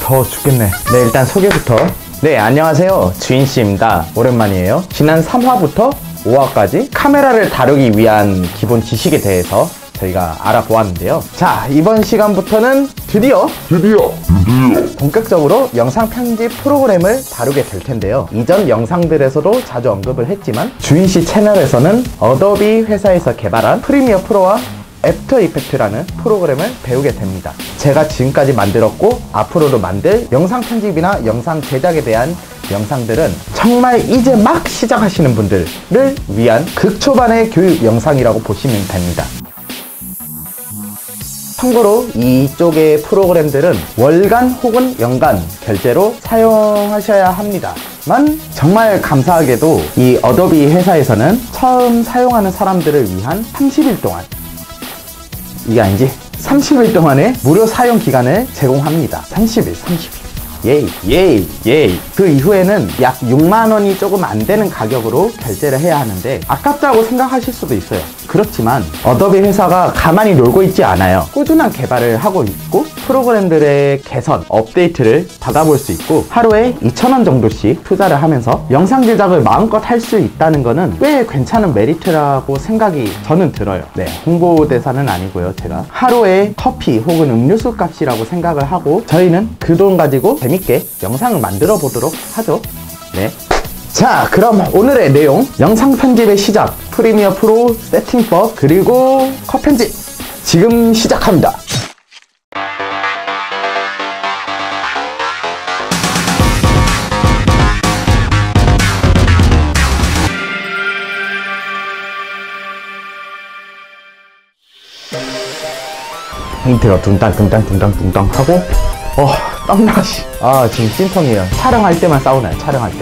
더워 죽겠네. 네, 일단 소개부터. 네, 안녕하세요, 주인씨입니다. 오랜만이에요. 지난 3화부터 5화까지 카메라를 다루기 위한 기본 지식에 대해서 저희가 알아보았는데요. 자, 이번 시간부터는 드디어 본격적으로 영상 편집 프로그램을 다루게 될 텐데요. 이전 영상들에서도 자주 언급을 했지만 주인씨 채널에서는 어도비 회사에서 개발한 프리미어 프로와 애프터 이펙트라는 프로그램을 배우게 됩니다. 제가 지금까지 만들었고 앞으로도 만들 영상 편집이나 영상 제작에 대한 영상들은 정말 이제 막 시작하시는 분들을 위한 극초반의 교육 영상이라고 보시면 됩니다. 참고로 이쪽의 프로그램들은 월간 혹은 연간 결제로 사용하셔야 합니다만, 정말 감사하게도 이 어도비 회사에서는 처음 사용하는 사람들을 위한 30일 동안, 이게 아니지, 30일 동안의 무료 사용 기간을 제공합니다. 30일. 예이. 그 이후에는 약 6만원이 조금 안 되는 가격으로 결제를 해야 하는데 아깝다고 생각하실 수도 있어요. 그렇지만 어도비 회사가 가만히 놀고 있지 않아요. 꾸준한 개발을 하고 있고 프로그램들의 개선, 업데이트를 받아볼 수 있고 하루에 2,000원 정도씩 투자를 하면서 영상 제작을 마음껏 할 수 있다는 거는 꽤 괜찮은 메리트라고 생각이 저는 들어요. 네, 홍보대사는 아니고요. 제가 하루에 커피 혹은 음료수 값이라고 생각을 하고 저희는 그 돈 가지고 재밌게 영상을 만들어 보도록 하죠. 네. 자, 그럼 오늘의 내용, 영상 편집의 시작, 프리미어 프로 세팅법, 그리고 컷 편집 지금 시작합니다. 힌트가 둥땅 하고 떡나시. 지금 찐통이에요. 촬영할 때만 싸우나요, 촬영할 때.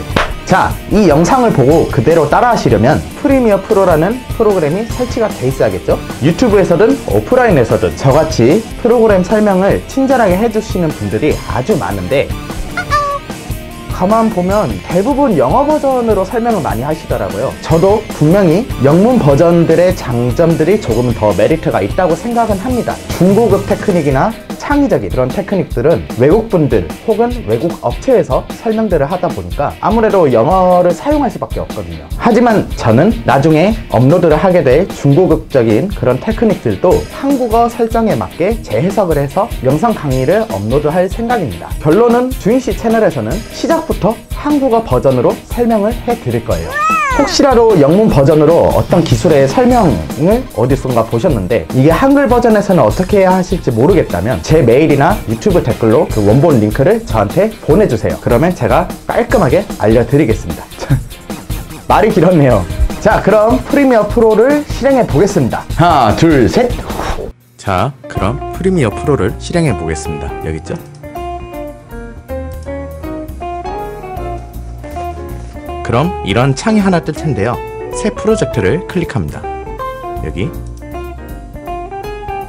자, 이 영상을 보고 그대로 따라 하시려면 프리미어 프로라는 프로그램이 설치가 돼 있어야겠죠? 유튜브에서든 오프라인에서든 저같이 프로그램 설명을 친절하게 해주시는 분들이 아주 많은데 가만 보면 대부분 영어 버전으로 설명을 많이 하시더라고요. 저도 분명히 영문 버전들의 장점들이 조금 더 메리트가 있다고 생각은 합니다. 중고급 테크닉이나 창의적인 그런 테크닉들은 외국분들 혹은 외국 업체에서 설명들을 하다 보니까 아무래도 영어를 사용할 수밖에 없거든요. 하지만 저는 나중에 업로드를 하게 될 중고급적인 그런 테크닉들도 한국어 설정에 맞게 재해석을 해서 영상 강의를 업로드할 생각입니다. 결론은 주인씨 채널에서는 시작부터 한국어 버전으로 설명을 해드릴 거예요. 혹시라도 영문 버전으로 어떤 기술의 설명을 어디선가 보셨는데 이게 한글 버전에서는 어떻게 해야 하실지 모르겠다면 제 메일이나 유튜브 댓글로 그 원본 링크를 저한테 보내주세요. 그러면 제가 깔끔하게 알려드리겠습니다. 말이 길었네요. 자, 그럼 프리미어 프로를 실행해 보겠습니다. 하나, 둘, 셋. 자, 그럼 프리미어 프로를 실행해 보겠습니다. 여기 있죠? 그럼 이런 창이 하나 뜰 텐데요. 새 프로젝트를 클릭합니다. 여기.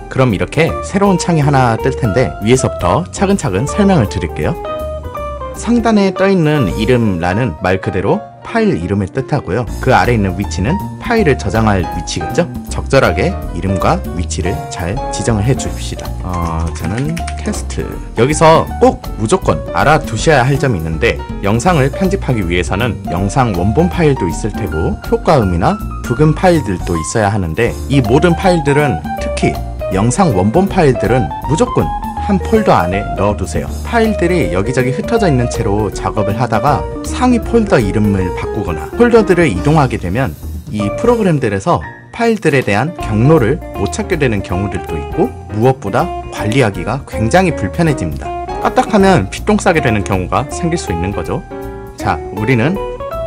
그럼 이렇게 새로운 창이 하나 뜰 텐데 위에서부터 차근차근 설명을 드릴게요. 상단에 떠있는 이름란은 말 그대로 파일 이름을 뜻하고요. 그 아래 있는 위치는 파일을 저장할 위치겠죠? 적절하게 이름과 위치를 잘 지정을 해 줍시다. 저는 캐스트. 여기서 꼭 무조건 알아두셔야 할 점이 있는데 영상을 편집하기 위해서는 영상 원본 파일도 있을 테고 효과음이나 부금 파일들도 있어야 하는데 이 모든 파일들은, 특히 영상 원본 파일들은 무조건 한 폴더 안에 넣어두세요. 파일들이 여기저기 흩어져 있는 채로 작업을 하다가 상위 폴더 이름을 바꾸거나 폴더들을 이동하게 되면 이 프로그램들에서 파일들에 대한 경로를 못 찾게 되는 경우들도 있고 무엇보다 관리하기가 굉장히 불편해집니다. 까딱하면 피똥 싸게 되는 경우가 생길 수 있는 거죠. 자, 우리는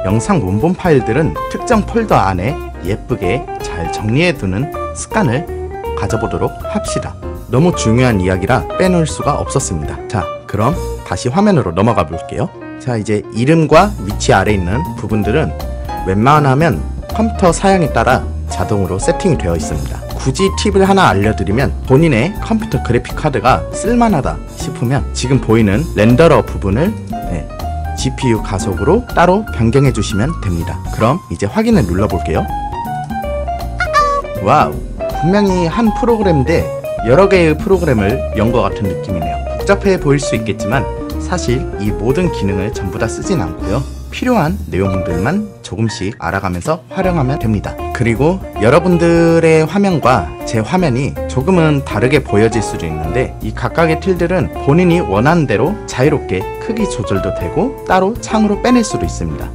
영상 원본 파일들은 특정 폴더 안에 예쁘게 잘 정리해두는 습관을 가져보도록 합시다. 너무 중요한 이야기라 빼놓을 수가 없었습니다. 자, 그럼 다시 화면으로 넘어가 볼게요. 자, 이제 이름과 위치 아래 있는 부분들은 웬만하면 컴퓨터 사양에 따라 자동으로 세팅이 되어 있습니다. 굳이 팁을 하나 알려드리면 본인의 컴퓨터 그래픽 카드가 쓸만하다 싶으면 지금 보이는 렌더러 부분을 GPU 가속으로 따로 변경해 주시면 됩니다. 그럼 이제 확인을 눌러 볼게요. 와우, 분명히 한 프로그램인데 여러 개의 프로그램을 연 것 같은 느낌이네요. 복잡해 보일 수 있겠지만 사실 이 모든 기능을 전부 다 쓰진 않고요. 필요한 내용들만 조금씩 알아가면서 활용하면 됩니다. 그리고 여러분들의 화면과 제 화면이 조금은 다르게 보여질 수도 있는데 이 각각의 틸들은 본인이 원하는 대로 자유롭게 크기 조절도 되고 따로 창으로 빼낼 수도 있습니다.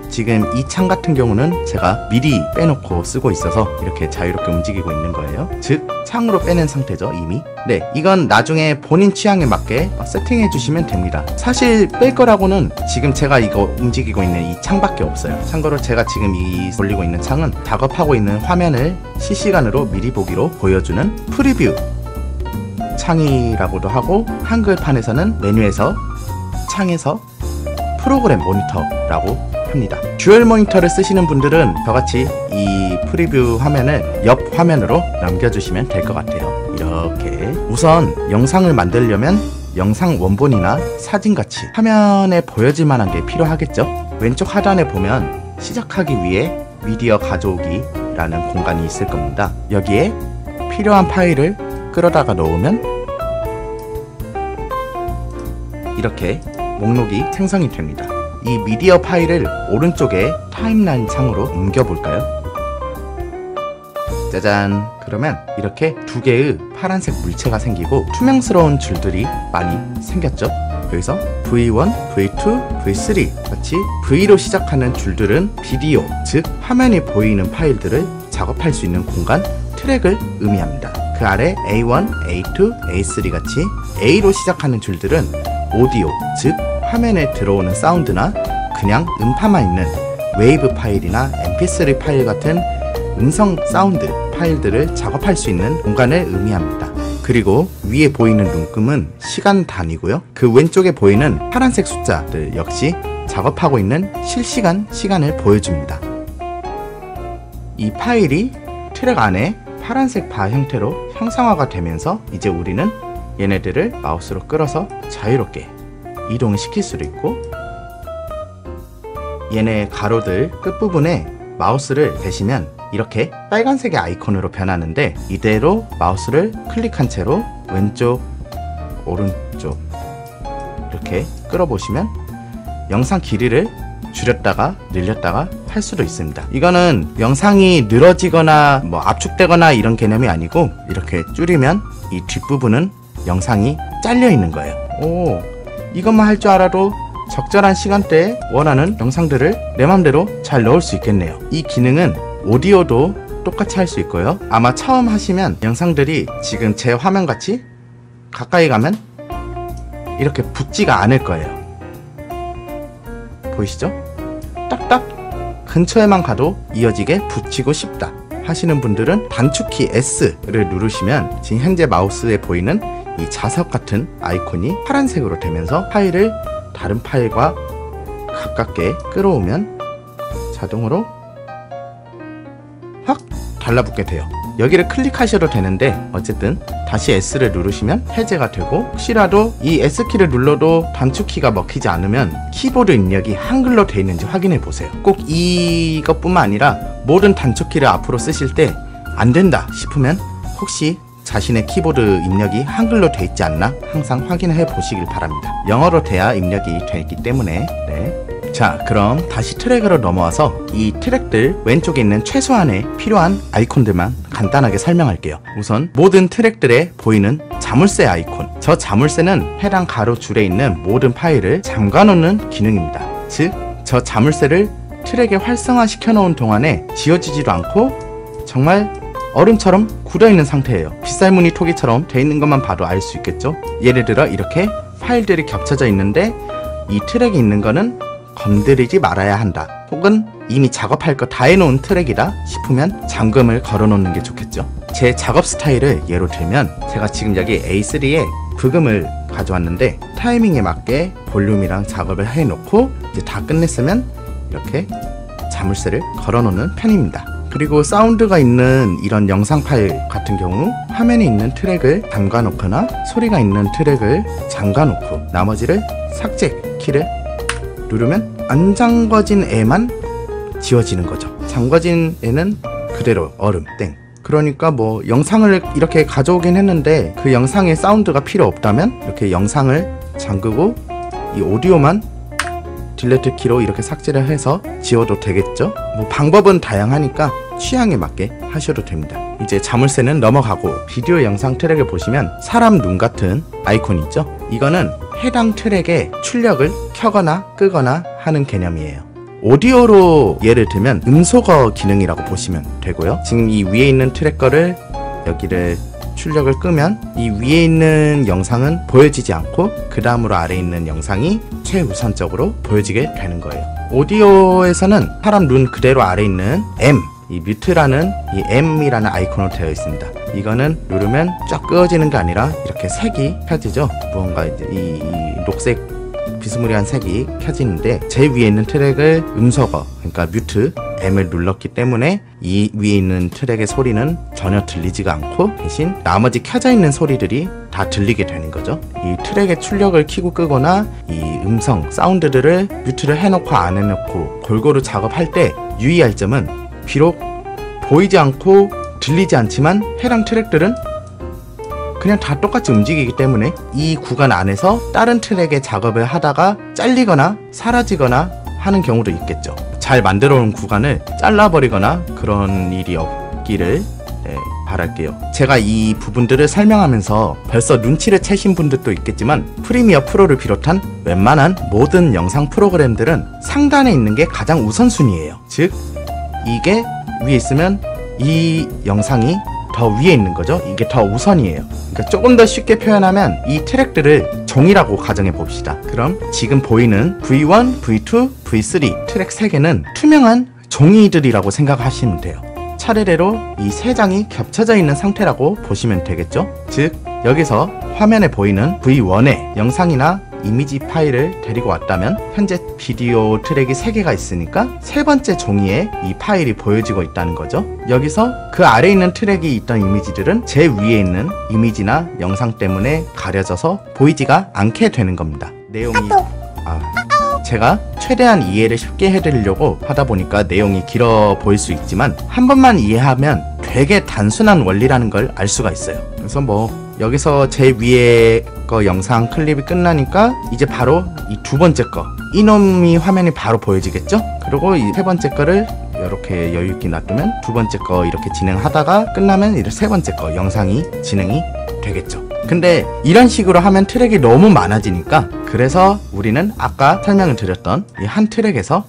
지금 이 창 같은 경우는 제가 미리 빼놓고 쓰고 있어서 이렇게 자유롭게 움직이고 있는 거예요. 즉 창으로 빼낸 상태죠, 이미. 네, 이건 나중에 본인 취향에 맞게 세팅해 주시면 됩니다. 사실 뺄 거라고는 지금 제가 이거 움직이고 있는 이 창밖에 없어요. 참고로 제가 지금 이 돌리고 있는 창은 작업하고 있는 화면을 실시간으로 미리 보기로 보여주는 프리뷰 창이라고도 하고, 한글판에서는 메뉴에서 창에서 프로그램 모니터라고 합니다. 듀얼 모니터를 쓰시는 분들은 저같이 이 프리뷰 화면을 옆 화면으로 넘겨주시면 될 것 같아요. 이렇게 우선 영상을 만들려면 영상 원본이나 사진같이 화면에 보여질 만한 게 필요하겠죠. 왼쪽 하단에 보면 시작하기 위해 미디어 가져오기 라는 공간이 있을 겁니다. 여기에 필요한 파일을 끌어다가 넣으면 이렇게 목록이 생성이 됩니다. 이 미디어 파일을 오른쪽에 타임라인 창으로 옮겨볼까요? 짜잔! 그러면 이렇게 두 개의 파란색 물체가 생기고 투명스러운 줄들이 많이 생겼죠? 여기서 V1, V2, V3 같이 V로 시작하는 줄들은 비디오, 즉 화면이 보이는 파일들을 작업할 수 있는 공간, 트랙을 의미합니다. 그 아래 A1, A2, A3 같이 A로 시작하는 줄들은 오디오, 즉 화면에 들어오는 사운드나 그냥 음파만 있는 웨이브 파일이나 mp3 파일 같은 음성 사운드 파일들을 작업할 수 있는 공간을 의미합니다. 그리고 위에 보이는 눈금은 시간 단위고요. 그 왼쪽에 보이는 파란색 숫자들 역시 작업하고 있는 실시간 시간을 보여줍니다. 이 파일이 트랙 안에 파란색 바 형태로 형상화가 되면서 이제 우리는 얘네들을 마우스로 끌어서 자유롭게 이동을 시킬 수도 있고, 얘네 가로들 끝부분에 마우스를 대시면 이렇게 빨간색의 아이콘으로 변하는데, 이대로 마우스를 클릭한 채로 왼쪽 오른쪽 이렇게 끌어보시면 영상 길이를 줄였다가 늘렸다가 할 수도 있습니다. 이거는 영상이 늘어지거나 뭐 압축되거나 이런 개념이 아니고, 이렇게 줄이면 이 뒷부분은 영상이 잘려 있는 거예요. 오, 이것만 할 줄 알아도 적절한 시간대에 원하는 영상들을 내 맘대로 잘 넣을 수 있겠네요. 이 기능은 오디오도 똑같이 할 수 있고요. 아마 처음 하시면 영상들이 지금 제 화면같이 가까이 가면 이렇게 붙지가 않을 거예요. 보이시죠? 딱딱 근처에만 가도 이어지게 붙이고 싶다 하시는 분들은 단축키 S를 누르시면 지금 현재 마우스에 보이는 이 자석 같은 아이콘이 파란색으로 되면서 파일을 다른 파일과 가깝게 끌어오면 자동으로 확 달라붙게 돼요. 여기를 클릭하셔도 되는데 어쨌든 다시 S를 누르시면 해제가 되고, 혹시라도 이 S키를 눌러도 단축키가 먹히지 않으면 키보드 입력이 한글로 되어 있는지 확인해 보세요. 꼭 이것뿐만 아니라 모든 단축키를 앞으로 쓰실 때 안 된다 싶으면 혹시 자신의 키보드 입력이 한글로 돼 있지 않나 항상 확인해 보시길 바랍니다. 영어로 돼야 입력이 돼 있기 때문에. 네. 자, 그럼 다시 트랙으로 넘어와서 이 트랙들 왼쪽에 있는 최소한의 필요한 아이콘들만 간단하게 설명할게요. 우선 모든 트랙들에 보이는 자물쇠 아이콘, 저 자물쇠는 해당 가로 줄에 있는 모든 파일을 잠가 놓는 기능입니다. 즉, 저 자물쇠를 트랙에 활성화 시켜 놓은 동안에 지워지지도 않고 정말 얼음처럼 굳어있는 상태예요. 빗살무늬 토기처럼 돼 있는 것만 봐도 알 수 있겠죠? 예를 들어 이렇게 파일들이 겹쳐져 있는데 이 트랙이 있는 거는 건드리지 말아야 한다, 혹은 이미 작업할 거 다 해놓은 트랙이다 싶으면 잠금을 걸어 놓는 게 좋겠죠. 제 작업 스타일을 예로 들면, 제가 지금 여기 A3에 부금을 가져왔는데 타이밍에 맞게 볼륨이랑 작업을 해놓고 이제 다 끝냈으면 이렇게 자물쇠를 걸어 놓는 편입니다. 그리고 사운드가 있는 이런 영상 파일 같은 경우 화면에 있는 트랙을 잠가 놓거나 소리가 있는 트랙을 잠가 놓고 나머지를 삭제 키를 누르면 안 잠궈진 애만 지워지는 거죠. 잠궈진 애는 그대로 얼음 땡. 그러니까 뭐 영상을 이렇게 가져오긴 했는데 그 영상에 사운드가 필요 없다면 이렇게 영상을 잠그고 이 오디오만 딜레트 키로 이렇게 삭제를 해서 지워도 되겠죠? 뭐 방법은 다양하니까 취향에 맞게 하셔도 됩니다. 이제 자물쇠는 넘어가고 비디오 영상 트랙을 보시면 사람 눈 같은 아이콘이 있죠? 이거는 해당 트랙의 출력을 켜거나 끄거나 하는 개념이에요. 오디오로 예를 들면 음소거 기능이라고 보시면 되고요. 지금 이 위에 있는 트랙 거를 여기를 출력을 끄면 이 위에 있는 영상은 보여지지 않고 그 다음으로 아래에 있는 영상이 최우선적으로 보여지게 되는 거예요. 오디오에서는 사람 눈 그대로 아래에 있는 M, 이 뮤트라는 이 M이라는 아이콘으로 되어 있습니다. 이거는 누르면 쫙 끄어지는 게 아니라 이렇게 색이 켜지죠. 무언가 이제 이 녹색 비스무리한 색이 켜지는데 제 위에 있는 트랙을 음소거, 그러니까 뮤트 M을 눌렀기 때문에 이 위에 있는 트랙의 소리는 전혀 들리지가 않고 대신 나머지 켜져 있는 소리들이 다 들리게 되는 거죠. 이 트랙의 출력을 켜고 끄거나 이 음성, 사운드들을 뮤트를 해놓고 안 해놓고 골고루 작업할 때 유의할 점은 비록 보이지 않고 들리지 않지만 해당 트랙들은 그냥 다 똑같이 움직이기 때문에 이 구간 안에서 다른 트랙의 작업을 하다가 잘리거나 사라지거나 하는 경우도 있겠죠. 잘 만들어 놓은 구간을 잘라버리거나 그런 일이 없기를 바랄게요. 제가 이 부분들을 설명하면서 벌써 눈치를 채신 분들도 있겠지만 프리미어 프로를 비롯한 웬만한 모든 영상 프로그램들은 상단에 있는 게 가장 우선순위예요. 즉 이게 위에 있으면 이 영상이 더 위에 있는 거죠. 이게 더 우선이에요. 그러니까 조금 더 쉽게 표현하면 이 트랙들을 종이라고 가정해 봅시다. 그럼 지금 보이는 V1, V2, V3 트랙 3개는 투명한 종이들이라고 생각하시면 돼요. 차례대로 이 3장이 겹쳐져 있는 상태라고 보시면 되겠죠. 즉 여기서 화면에 보이는 V1의 영상이나 이미지 파일을 데리고 왔다면 현재 비디오 트랙이 3개가 있으니까 세 번째 종이에 이 파일이 보여지고 있다는 거죠. 여기서 그 아래에 있는 트랙이 있던 이미지들은 제 위에 있는 이미지나 영상 때문에 가려져서 보이지가 않게 되는 겁니다. 내용이 제가 최대한 이해를 쉽게 해드리려고 하다 보니까 내용이 길어 보일 수 있지만 한 번만 이해하면 되게 단순한 원리라는 걸 알 수가 있어요. 그래서 뭐 여기서 제 위에 거 영상 클립이 끝나니까 이제 바로 이 두 번째 거 이놈이 화면이 바로 보여지겠죠? 그리고 이 세 번째 거를 이렇게 여유있게 놔두면 두 번째 거 이렇게 진행하다가 끝나면 이제 세 번째 거 영상이 진행이 되겠죠. 근데 이런 식으로 하면 트랙이 너무 많아지니까 그래서 우리는 아까 설명을 드렸던 이 한 트랙에서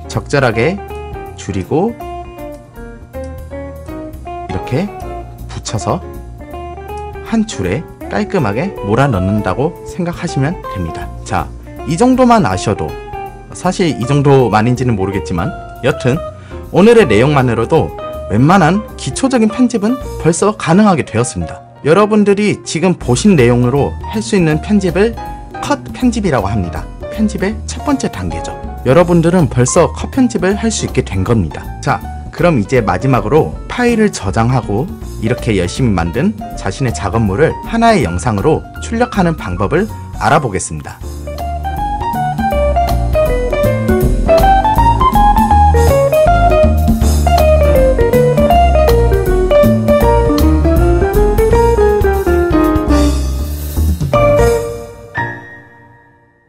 적절하게 줄이고 이렇게 붙여서 한 줄에 깔끔하게 몰아 넣는다고 생각하시면 됩니다. 자, 이 정도만 아셔도 사실 이 정도만인지는 모르겠지만 여튼 오늘의 내용만으로도 웬만한 기초적인 편집은 벌써 가능하게 되었습니다. 여러분들이 지금 보신 내용으로 할 수 있는 편집을 컷 편집이라고 합니다. 편집의 첫 번째 단계죠. 여러분들은 벌써 컷 편집을 할 수 있게 된 겁니다. 자, 그럼 이제 마지막으로 파일을 저장하고 이렇게 열심히 만든 자신의 작업물을 하나의 영상으로 출력하는 방법을 알아보겠습니다.